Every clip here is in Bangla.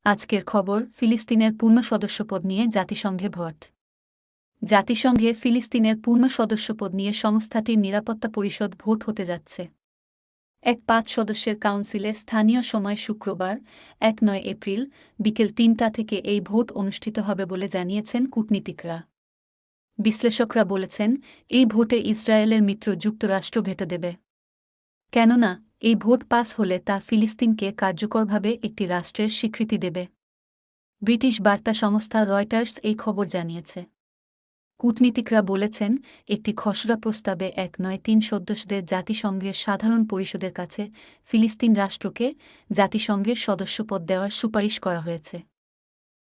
আজকের খবর, ফিলিস্তিনের পূর্ণ সদস্যপদ নিয়ে জাতিসংঘে ভোট। জাতিসংঘে ফিলিস্তিনের পূর্ণ সদস্যপদ নিয়ে সংস্থাটির নিরাপত্তা পরিষদ ভোট হতে যাচ্ছে। ৫ সদস্যের কাউন্সিলে স্থানীয় সময় শুক্রবার ১ এপ্রিল বিকেল ৩টা থেকে এই ভোট অনুষ্ঠিত হবে বলে জানিয়েছেন কূটনীতিকরা। বিশ্লেষকরা বলেছেন, এই ভোটে ইসরায়েলের মিত্র যুক্তরাষ্ট্র ভেটো দেবে। কেননা এই ভোট পাস হলে তা ফিলিস্তিনকে কার্যকরভাবে একটি রাষ্ট্রের স্বীকৃতি দেবে। ব্রিটিশ বার্তা সংস্থা রয়টার্স এই খবর জানিয়েছে। কূটনীতিকরা বলেছেন, একটি খসড়া প্রস্তাবে ৩ সদস্যদের জাতিসংঘের সাধারণ পরিষদের কাছে ফিলিস্তিন রাষ্ট্রকে জাতিসংঘের সদস্যপদ দেওয়ার সুপারিশ করা হয়েছে।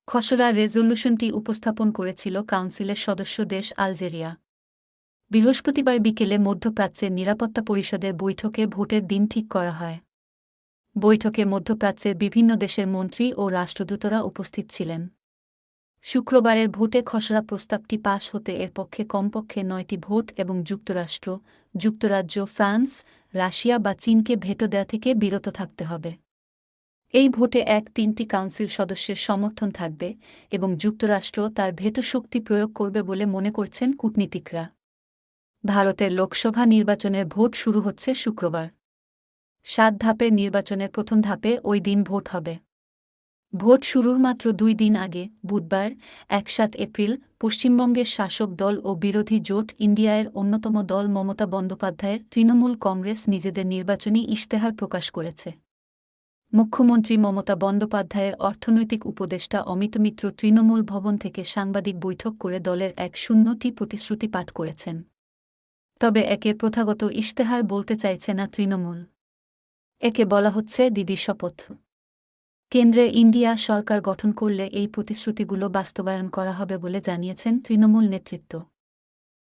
খসড়া রেজলিউশনটি উপস্থাপন করেছিল কাউন্সিলের সদস্য দেশ আলজেরিয়া। বৃহস্পতিবার বিকেলে মধ্যপ্রাচ্যের নিরাপত্তা পরিষদের বৈঠকে ভোটের দিন ঠিক করা হয়। বৈঠকে মধ্যপ্রাচ্যের বিভিন্ন দেশের মন্ত্রী ও রাষ্ট্রদূতরা উপস্থিত ছিলেন। শুক্রবারের ভোটে খসড়া প্রস্তাবটি পাশ হতে এর পক্ষে কমপক্ষে ৯টি ভোট এবং যুক্তরাষ্ট্র, যুক্তরাজ্য, ফ্রান্স, রাশিয়া বা চীনকে ভেটো দেওয়া থেকে বিরত থাকতে হবে। এই ভোটে ৩টি কাউন্সিল সদস্যের সমর্থন থাকবে এবং যুক্তরাষ্ট্র তার ভেটো শক্তি প্রয়োগ করবে বলে মনে করছেন কূটনীতিকরা। ভারতের লোকসভা নির্বাচনের ভোট শুরু হচ্ছে শুক্রবার। ৭ ধাপের নির্বাচনের প্রথম ধাপে ওই দিন ভোট হবে। ভোট শুরুর মাত্র ২ দিন আগে বুধবার ৭ এপ্রিল পশ্চিমবঙ্গের শাসক দল ও বিরোধী জোট ইন্ডিয়ার অন্যতম দল মমতা বন্দ্যোপাধ্যায়ের তৃণমূল কংগ্রেস নিজেদের নির্বাচনী ইশতেহার প্রকাশ করেছে। মুখ্যমন্ত্রী মমতা বন্দ্যোপাধ্যায়ের অর্থনৈতিক উপদেষ্টা অমিত মিত্র তৃণমূল ভবন থেকে সাংবাদিক বৈঠক করে দলের ১০টি প্রতিশ্রুতি পাঠ করেছেন। তবে একে প্রথাগত ইশতেহার বলতে চাইছে না তৃণমূল। একে বলা হচ্ছে দিদির শপথ। কেন্দ্রে ইন্ডিয়া সরকার গঠন করলে এই প্রতিশ্রুতিগুলো বাস্তবায়ন করা হবে বলে জানিয়েছেন তৃণমূল নেতৃত্ব।